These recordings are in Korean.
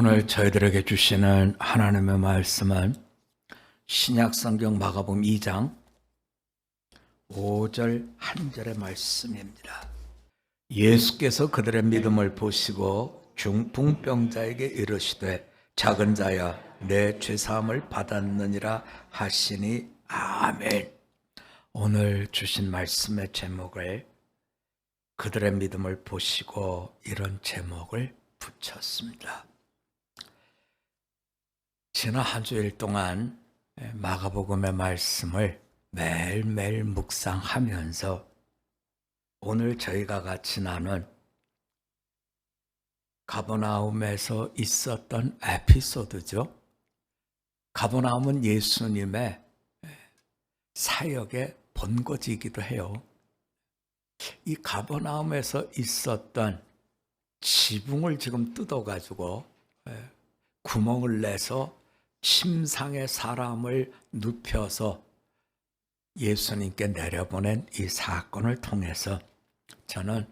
오늘 저희들에게 주시는 하나님의 말씀은 신약성경 마가복음 2장 5절 한 절의 말씀입니다. 예수께서 그들의 믿음을 보시고 중풍병자에게 이르시되 작은 자야 내 죄사함을 받았느니라 하시니 아멘. 오늘 주신 말씀의 제목을 그들의 믿음을 보시고 이런 제목을 붙였습니다. 지난 한 주일 동안 마가복음의 말씀을 매일매일 묵상하면서 오늘 저희가 같이 나눈 가버나움에서 있었던 에피소드죠. 가버나움은 예수님의 사역의 본거지이기도 해요. 이 가버나움에서 있었던 지붕을 지금 뜯어가지고 구멍을 내서 침상에 사람을 눕혀서 예수님께 내려보낸 이 사건을 통해서 저는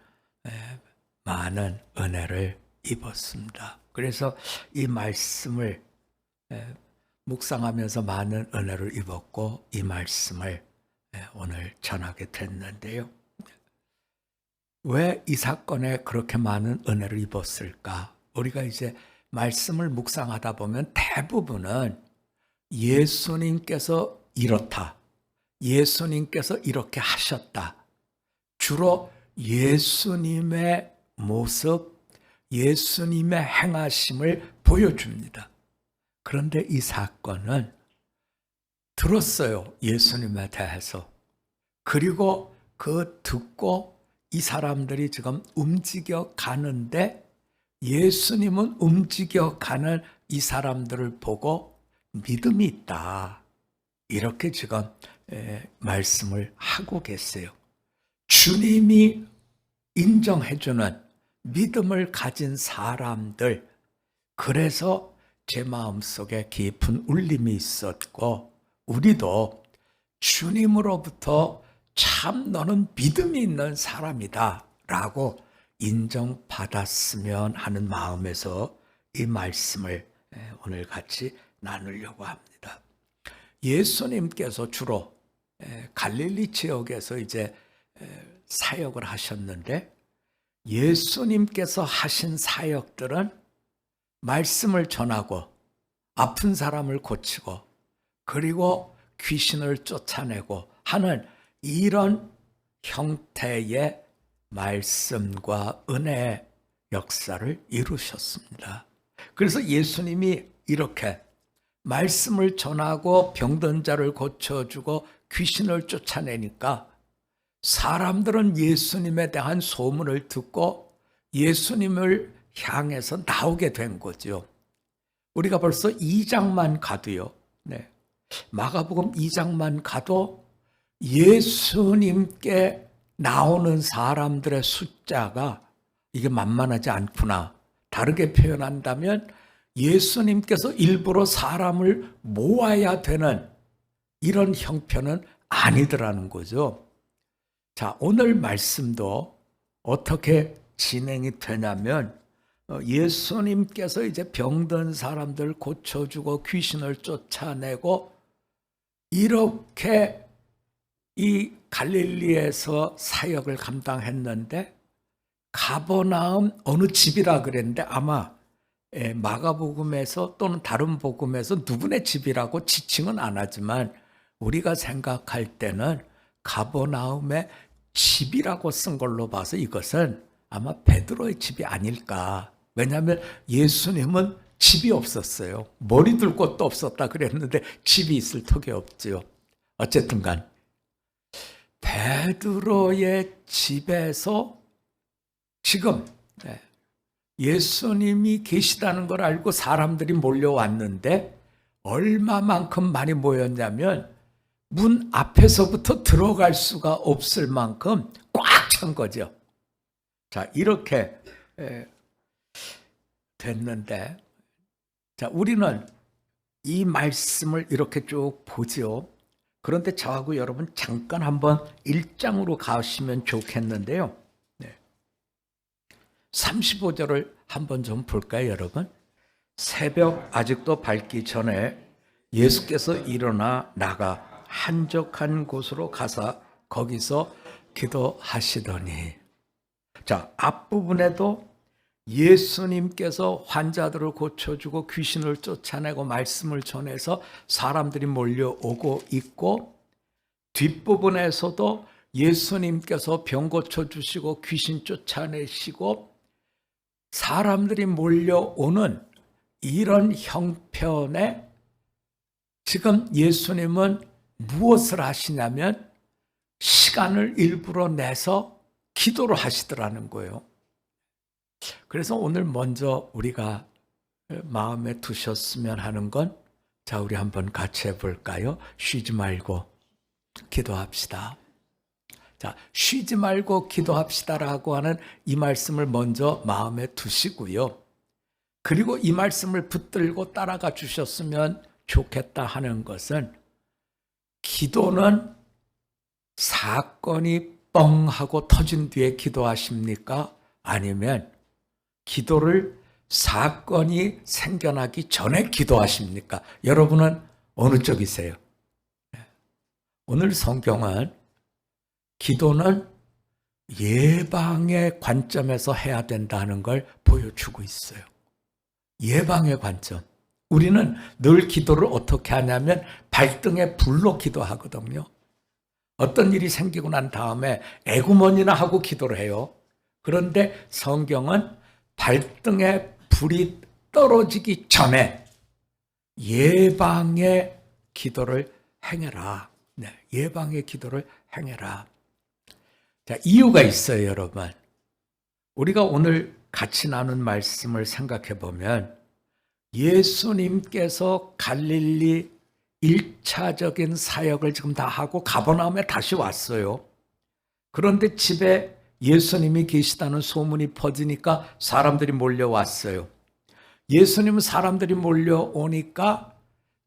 많은 은혜를 입었습니다. 그래서 이 말씀을 묵상하면서 많은 은혜를 입었고 이 말씀을 오늘 전하게 됐는데요. 왜 이 사건에 그렇게 많은 은혜를 입었을까? 우리가 이제 말씀을 묵상하다 보면 대부분은 예수님께서 이렇다, 예수님께서 이렇게 하셨다, 주로 예수님의 모습, 예수님의 행하심을 보여줍니다. 그런데 이 사건은 들었어요, 예수님에 대해서. 그리고 그 듣고 이 사람들이 지금 움직여 가는데 예수님은 움직여가는 이 사람들을 보고 믿음이 있다, 이렇게 지금 말씀을 하고 계세요. 주님이 인정해주는 믿음을 가진 사람들, 그래서 제 마음속에 깊은 울림이 있었고 우리도 주님으로부터 참 너는 믿음이 있는 사람이다 라고 인정받았으면 하는 마음에서 이 말씀을 오늘 같이 나누려고 합니다. 예수님께서 주로 갈릴리 지역에서 이제 사역을 하셨는데 예수님께서 하신 사역들은 말씀을 전하고 아픈 사람을 고치고 그리고 귀신을 쫓아내고 하는 이런 형태의 말씀과 은혜의 역사를 이루셨습니다. 그래서 예수님이 이렇게 말씀을 전하고 병든 자를 고쳐주고 귀신을 쫓아내니까 사람들은 예수님에 대한 소문을 듣고 예수님을 향해서 나오게 된 거죠. 우리가 벌써 2장만 가도요, 마가복음 2장만 가도 예수님께 나오는 사람들의 숫자가 이게 만만하지 않구나. 다르게 표현한다면 예수님께서 일부러 사람을 모아야 되는 이런 형편은 아니더라는 거죠. 자, 오늘 말씀도 어떻게 진행이 되냐면 예수님께서 이제 병든 사람들 고쳐주고 귀신을 쫓아내고 이렇게 이 갈릴리에서 사역을 감당했는데 가버나움 어느 집이라 그랬는데 아마 마가복음에서 또는 다른 복음에서 누구네 집이라고 지칭은 안 하지만 우리가 생각할 때는 가버나움의 집이라고 쓴 걸로 봐서 이것은 아마 베드로의 집이 아닐까. 왜냐하면 예수님은 집이 없었어요. 머리 둘 곳도 없었다 그랬는데 집이 있을 턱이 없죠. 어쨌든 간 베드로의 집에서 지금 예수님이 계시다는 걸 알고 사람들이 몰려왔는데 얼마만큼 많이 모였냐면 문 앞에서부터 들어갈 수가 없을 만큼 꽉 찬 거죠. 자, 이렇게 됐는데, 자, 우리는 이 말씀을 이렇게 쭉 보죠. 그런데 저하고 여러분 잠깐 한번 1장으로 가시면 좋겠는데요. 35절을 한번 좀 볼까요, 여러분? 새벽 아직도 밝기 전에 예수께서 일어나 나가 한적한 곳으로 가사 거기서 기도하시더니, 자, 앞부분에도 예수님께서 환자들을 고쳐주고 귀신을 쫓아내고 말씀을 전해서 사람들이 몰려오고 있고, 뒷부분에서도 예수님께서 병 고쳐주시고 귀신 쫓아내시고 사람들이 몰려오는 이런 형편에 지금 예수님은 무엇을 하시냐면 시간을 일부러 내서 기도를 하시더라는 거예요. 그래서 오늘 먼저 우리가 마음에 두셨으면 하는 건, 자, 우리 한번 같이 해볼까요? 쉬지 말고 기도합시다. 자, 쉬지 말고 기도합시다라고 하는 이 말씀을 먼저 마음에 두시고요. 그리고 이 말씀을 붙들고 따라가 주셨으면 좋겠다 하는 것은, 기도는 사건이 뻥 하고 터진 뒤에 기도하십니까? 아니면 기도를 사건이 생겨나기 전에 기도하십니까? 여러분은 어느 쪽이세요? 오늘 성경은 기도는 예방의 관점에서 해야 된다는 걸 보여주고 있어요. 예방의 관점. 우리는 늘 기도를 어떻게 하냐면 발등에 불로 기도하거든요. 어떤 일이 생기고 난 다음에 에구먼이나 하고 기도를 해요. 그런데 성경은 발등에 불이 떨어지기 전에 예방의 기도를 행해라. 네, 예방의 기도를 행해라. 자, 이유가 있어요, 여러분. 우리가 오늘 같이 나눈 말씀을 생각해 보면 예수님께서 갈릴리 1차적인 사역을 지금 다 하고 가버나움에 다시 왔어요. 그런데 집에 예수님이 계시다는 소문이 퍼지니까 사람들이 몰려왔어요. 예수님은 사람들이 몰려오니까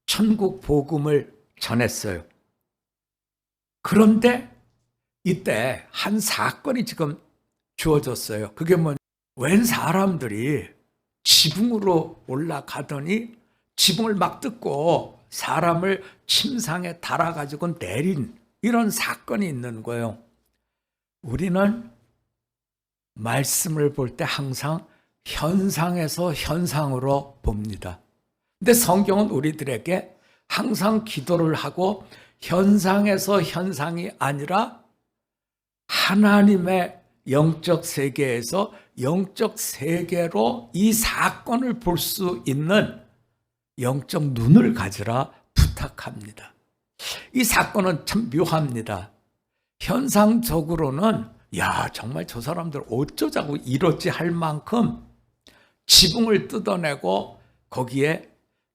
천국 복음을 전했어요. 그런데 이때 한 사건이 지금 주어졌어요. 그게 뭐냐? 웬 사람들이 지붕으로 올라가더니 지붕을 막 뜯고 사람을 침상에 달아가지고 내린 이런 사건이 있는 거예요. 우리는 말씀을 볼 때 항상 현상에서 현상으로 봅니다. 근데 성경은 우리들에게 항상 기도를 하고 현상에서 현상이 아니라 하나님의 영적 세계에서 영적 세계로 이 사건을 볼 수 있는 영적 눈을 가지라 부탁합니다. 이 사건은 참 묘합니다. 현상적으로는 야, 정말 저 사람들 어쩌자고 이러지 할 만큼 지붕을 뜯어내고 거기에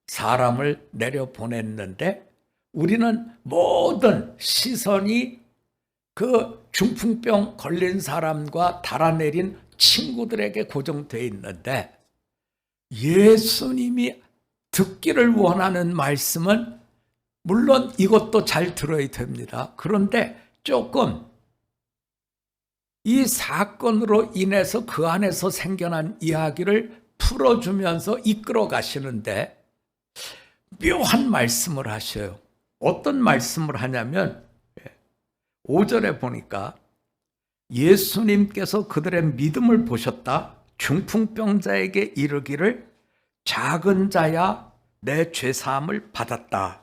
사람을 내려보냈는데, 우리는 모든 시선이 그 중풍병 걸린 사람과 달아내린 친구들에게 고정되어 있는데, 예수님이 듣기를 원하는 말씀은 물론 이것도 잘 들어야 됩니다. 그런데 조금 이 사건으로 인해서 그 안에서 생겨난 이야기를 풀어주면서 이끌어 가시는데 묘한 말씀을 하셔요. 어떤 말씀을 하냐면 5절에 보니까 예수님께서 그들의 믿음을 보셨다. 중풍병자에게 이르기를 작은 자야 내 죄사함을 받았다.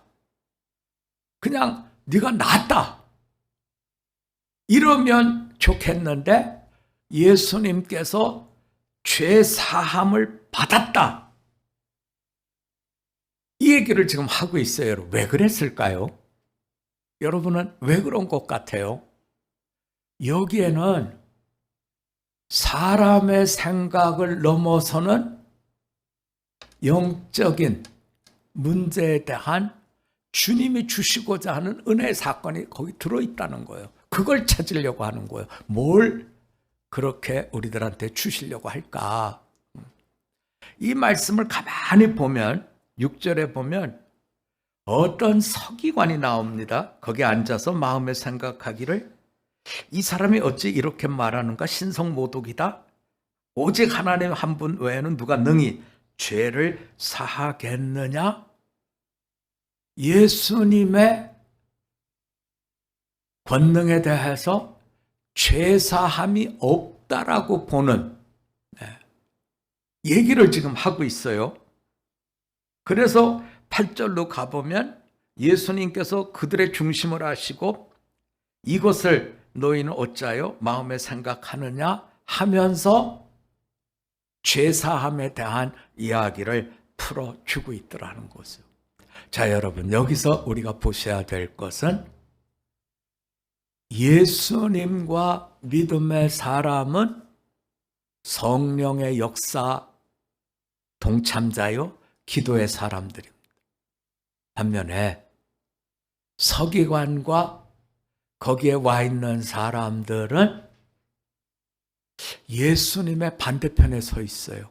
그냥 네가 낫다 이러면 좋겠는데 예수님께서 죄사함을 받았다 이 얘기를 지금 하고 있어요. 왜 그랬을까요? 여러분은 왜 그런 것 같아요? 여기에는 사람의 생각을 넘어서는 영적인 문제에 대한 주님이 주시고자 하는 은혜의 사건이 거기 들어있다는 거예요. 그걸 찾으려고 하는 거예요. 뭘 그렇게 우리들한테 주시려고 할까? 이 말씀을 가만히 보면 6절에 보면 어떤 서기관이 나옵니다. 거기 앉아서 마음에 생각하기를 이 사람이 어찌 이렇게 말하는가? 신성모독이다. 오직 하나님 한 분 외에는 누가 능히 죄를 사하겠느냐? 예수님의 권능에 대해서 죄사함이 없다라고 보는 얘기를 지금 하고 있어요. 그래서 8절로 가보면 예수님께서 그들의 중심을 하시고 이것을 너희는 어찌하여 마음에 생각하느냐 하면서 죄사함에 대한 이야기를 풀어주고 있더라는 것이요. 자, 여러분, 여기서 우리가 보셔야 될 것은 예수님과 믿음의 사람은 성령의 역사 동참자요, 기도의 사람들입니다. 반면에 서기관과 거기에 와 있는 사람들은 예수님의 반대편에 서 있어요.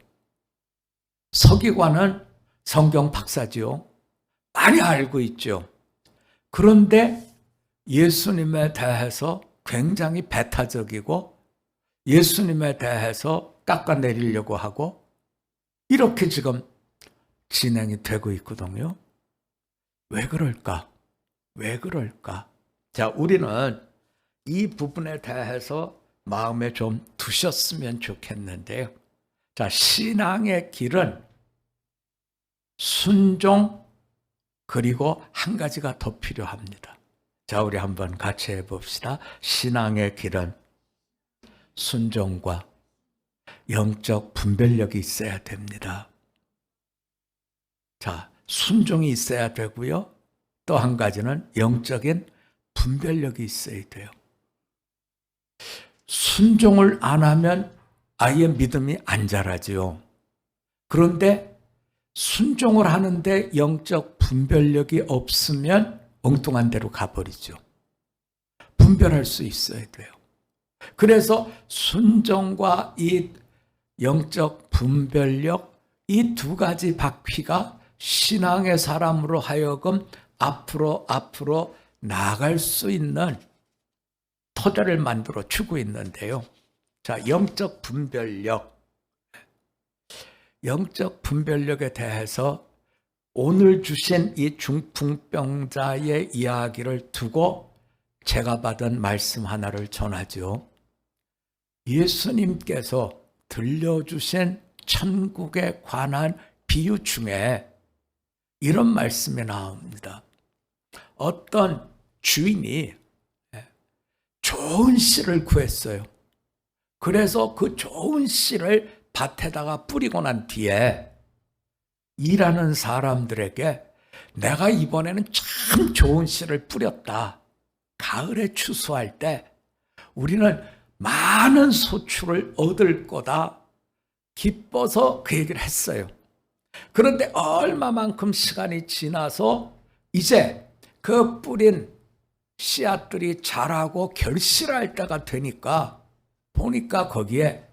서기관은 성경 박사지요. 많이 알고 있죠. 그런데 예수님에 대해서 굉장히 배타적이고 예수님에 대해서 깎아내리려고 하고 이렇게 지금 진행이 되고 있거든요. 왜 그럴까? 왜 그럴까? 자, 우리는 이 부분에 대해서 마음에 좀 두셨으면 좋겠는데요. 자, 신앙의 길은 순종 그리고 한 가지가 더 필요합니다. 자, 우리 한번 같이 해봅시다. 신앙의 길은 순종과 영적 분별력이 있어야 됩니다. 자, 순종이 있어야 되고요. 또 한 가지는 영적인 분별력이 있어야 돼요. 순종을 안 하면 아예 믿음이 안 자라지요. 그런데 순종을 하는데 영적 분별력이 없으면 엉뚱한 데로 가버리죠. 분별할 수 있어야 돼요. 그래서 순종과 이 영적 분별력, 이 두 가지 바퀴가 신앙의 사람으로 하여금 앞으로 나아갈 수 있는 토대를 만들어 주고 있는데요. 자, 영적 분별력. 영적 분별력에 대해서 오늘 주신 이 중풍병자의 이야기를 두고 제가 받은 말씀 하나를 전하죠. 예수님께서 들려주신 천국에 관한 비유 중에 이런 말씀이 나옵니다. 어떤 주인이 좋은 씨를 구했어요. 그래서 그 좋은 씨를 밭에다가 뿌리고 난 뒤에 일하는 사람들에게 내가 이번에는 참 좋은 씨를 뿌렸다. 가을에 추수할 때 우리는 많은 소출을 얻을 거다. 기뻐서 그 얘기를 했어요. 그런데 얼마만큼 시간이 지나서 이제 그 뿌린 씨앗들이 자라고 결실할 때가 되니까 보니까 거기에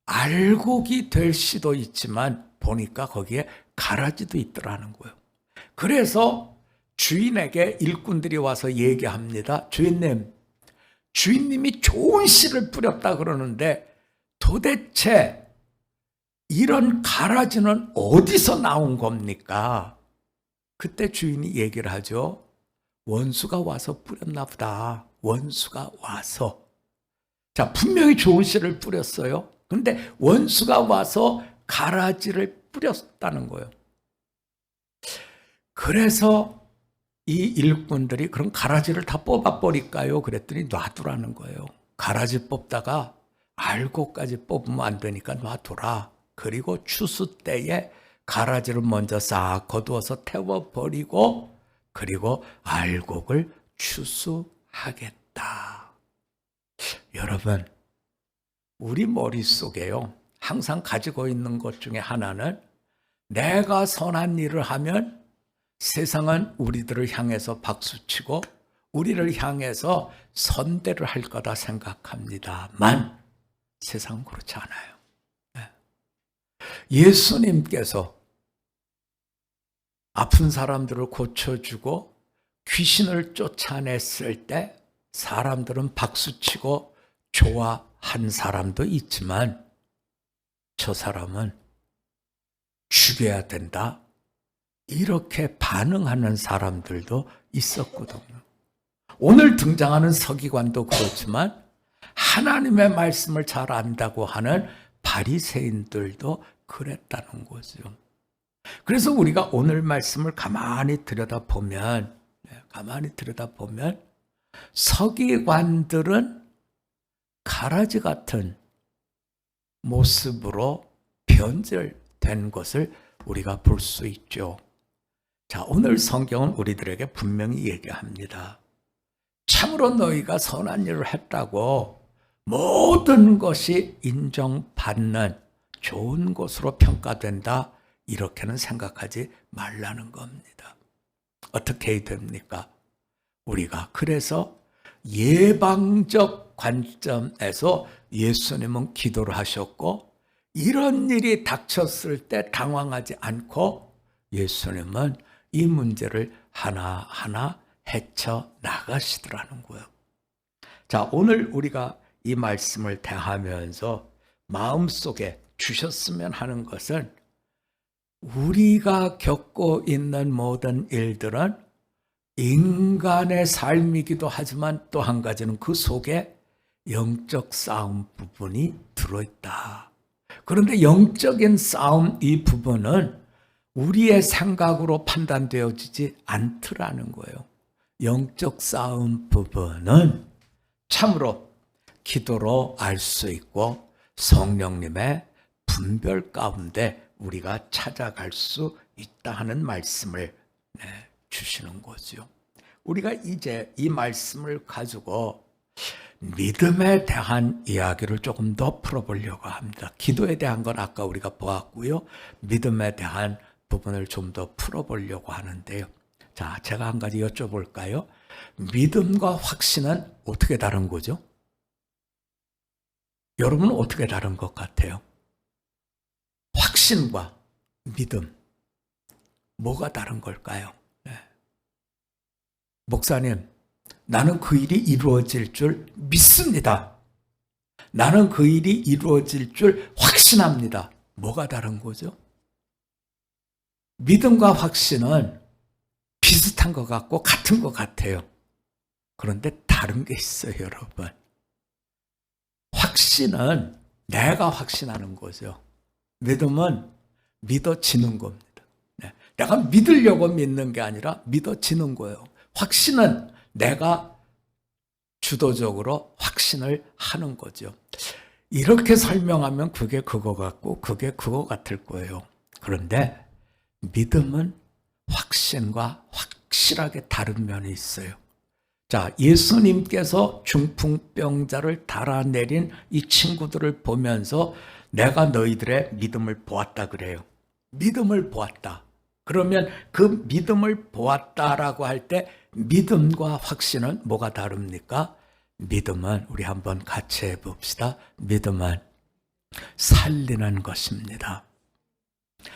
알곡이 될 씨도 있지만 보니까 거기에 가라지도 있더라는 거예요. 그래서 주인에게 일꾼들이 와서 얘기합니다. 주인님이 좋은 씨를 뿌렸다 그러는데 도대체 이런 가라지는 어디서 나온 겁니까? 그때 주인이 얘기를 하죠. 원수가 와서 뿌렸나 보다. 원수가 와서. 자, 분명히 좋은 씨를 뿌렸어요. 그런데 원수가 와서 가라지를 뿌렸다는 거예요. 그래서 이 일꾼들이 그럼 가라지를 다 뽑아버릴까요? 그랬더니 놔두라는 거예요. 가라지 뽑다가 알곡까지 뽑으면 안 되니까 놔두라. 그리고 추수 때에 가라지를 먼저 싹 거두어서 태워버리고 그리고 알곡을 추수하겠다. 여러분, 우리 머릿속에요. 항상 가지고 있는 것 중에 하나는 내가 선한 일을 하면 세상은 우리들을 향해서 박수치고 우리를 향해서 선대를 할 거다 생각합니다만 세상은 그렇지 않아요. 예수님께서 아픈 사람들을 고쳐주고 귀신을 쫓아냈을 때 사람들은 박수치고 좋아한 사람도 있지만 저 사람은 죽여야 된다. 이렇게 반응하는 사람들도 있었거든요. 오늘 등장하는 서기관도 그렇지만 하나님의 말씀을 잘 안다고 하는 바리새인들도 그랬다는 거죠. 그래서 우리가 오늘 말씀을 가만히 들여다보면 서기관들은 가라지 같은 모습으로 변절된 것을 우리가 볼 수 있죠. 자, 오늘 성경은 우리들에게 분명히 얘기합니다. 참으로 너희가 선한 일을 했다고 모든 것이 인정받는 좋은 것으로 평가된다. 이렇게는 생각하지 말라는 겁니다. 어떻게 해야 됩니까? 우리가 그래서 예방적 관점에서 예수님은 기도를 하셨고 이런 일이 닥쳤을 때 당황하지 않고 예수님은 이 문제를 하나하나 헤쳐 나가시더라는 거예요. 자, 오늘 우리가 이 말씀을 대하면서 마음속에 주셨으면 하는 것은 우리가 겪고 있는 모든 일들은 인간의 삶이기도 하지만 또 한 가지는 그 속에 영적 싸움 부분이 들어있다. 그런데 영적인 싸움 이 부분은 우리의 생각으로 판단되어지지 않더라는 거예요. 영적 싸움 부분은 참으로 기도로 알 수 있고 성령님의 분별 가운데 우리가 찾아갈 수 있다 하는 말씀을 주시는 거죠. 우리가 이제 이 말씀을 가지고 믿음에 대한 이야기를 조금 더 풀어보려고 합니다. 기도에 대한 건 아까 우리가 보았고요. 믿음에 대한 부분을 좀 더 풀어보려고 하는데요. 자, 제가 한 가지 여쭤볼까요? 믿음과 확신은 어떻게 다른 거죠? 여러분은 어떻게 다른 것 같아요? 확신과 믿음, 뭐가 다른 걸까요? 목사님, 나는 그 일이 이루어질 줄 믿습니다. 나는 그 일이 이루어질 줄 확신합니다. 뭐가 다른 거죠? 믿음과 확신은 비슷한 것 같고 같은 것 같아요. 그런데 다른 게 있어요, 여러분. 확신은 내가 확신하는 거죠. 믿음은 믿어지는 겁니다. 내가 믿으려고 믿는 게 아니라 믿어지는 거예요. 확신은 내가 주도적으로 확신을 하는 거죠. 이렇게 설명하면 그게 그거 같고 그게 그거 같을 거예요. 그런데 믿음은 확신과 확실하게 다른 면이 있어요. 자, 예수님께서 중풍병자를 달아내린 이 친구들을 보면서 내가 너희들의 믿음을 보았다 그래요. 믿음을 보았다. 그러면 그 믿음을 보았다라고 할 때 믿음과 확신은 뭐가 다릅니까? 믿음은 우리 한번 같이 해봅시다. 믿음은 살리는 것입니다.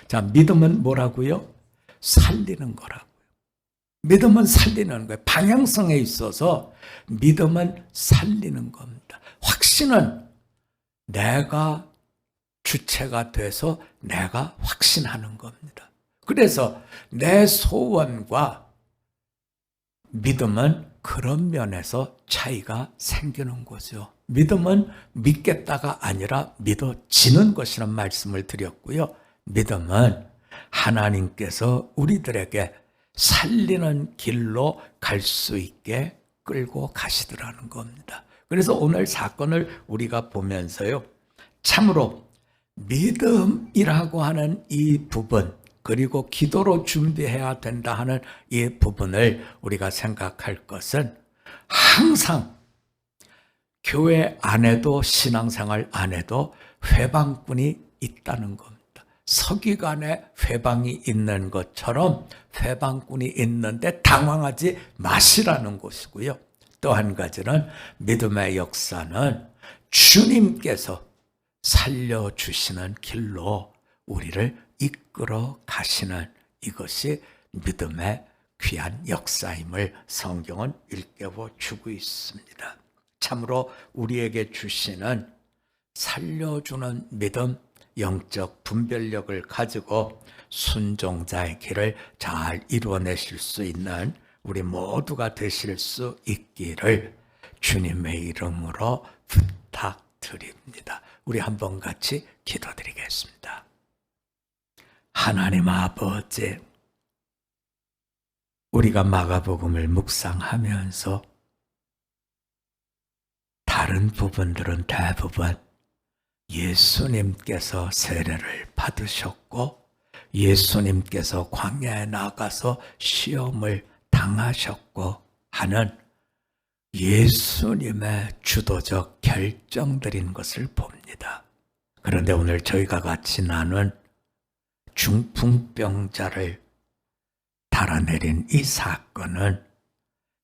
자, 믿음은 뭐라고요? 살리는 거라고요. 믿음은 살리는 거예요. 방향성에 있어서 믿음은 살리는 겁니다. 확신은 내가 주체가 돼서 내가 확신하는 겁니다. 그래서 내 소원과 믿음은 그런 면에서 차이가 생기는 거죠. 믿음은 믿겠다가 아니라 믿어지는 것이란 말씀을 드렸고요. 믿음은 하나님께서 우리들에게 살리는 길로 갈 수 있게 끌고 가시더라는 겁니다. 그래서 오늘 사건을 우리가 보면서요. 참으로 믿음이라고 하는 이 부분, 그리고 기도로 준비해야 된다 하는 이 부분을 우리가 생각할 것은 항상 교회 안에도 신앙생활 안에도 회방꾼이 있다는 겁니다. 서기관에 회방이 있는 것처럼 회방꾼이 있는데 당황하지 마시라는 것이고요. 또 한 가지는 믿음의 역사는 주님께서 살려주시는 길로 우리를 이끌어 가시는 이것이 믿음의 귀한 역사임을 성경은 일깨워 주고 있습니다. 참으로 우리에게 주시는 살려주는 믿음, 영적 분별력을 가지고 순종자의 길을 잘 이루어내실 수 있는 우리 모두가 되실 수 있기를 주님의 이름으로 부탁드립니다. 우리 한번 같이 기도드리겠습니다. 하나님 아버지, 우리가 마가복음을 묵상하면서 다른 부분들은 대부분 예수님께서 세례를 받으셨고 예수님께서 광야에 나가서 시험을 당하셨고 하는 예수님의 주도적 결정들인 것을 봅니다. 그런데 오늘 저희가 같이 나눈 중풍병자를 달아내린 이 사건은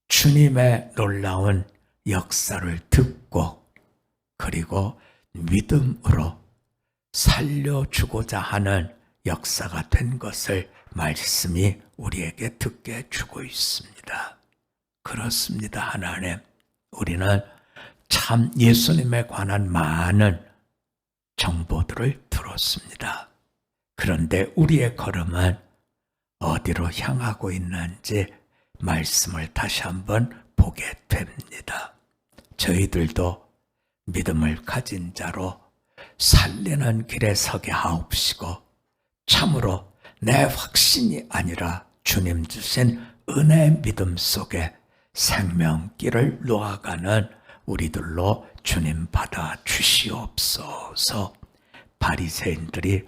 주님의 놀라운 역사를 듣고 그리고 믿음으로 살려주고자 하는 역사가 된 것을 말씀이 우리에게 듣게 주고 있습니다. 그렇습니다. 하나님, 우리는 참 예수님에 관한 많은 정보들을 들었습니다. 그런데 우리의 걸음은 어디로 향하고 있는지 말씀을 다시 한번 보게 됩니다. 저희들도 믿음을 가진 자로 살리는 길에 서게 하옵시고 참으로 내 확신이 아니라 주님 주신 은혜 믿음 속에 생명길을 놓아가는 우리들로 주님 받아 주시옵소서. 바리새인들이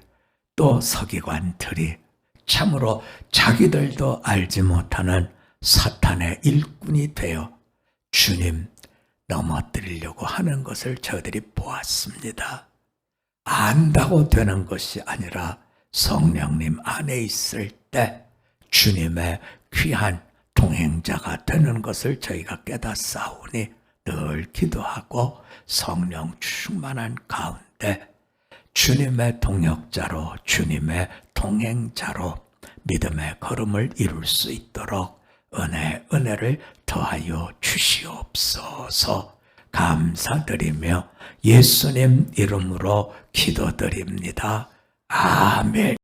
또 서기관들이 참으로 자기들도 알지 못하는 사탄의 일꾼이 되어 주님 넘어뜨리려고 하는 것을 저들이 보았습니다. 안다고 되는 것이 아니라 성령님 안에 있을 때 주님의 귀한 동행자가 되는 것을 저희가 깨닫사오니 늘 기도하고 성령 충만한 가운데 주님의 동역자로 주님의 동행자로 믿음의 걸음을 이룰 수 있도록 은혜를 더하여 주시옵소서. 감사드리며 예수님 이름으로 기도드립니다. 아멘.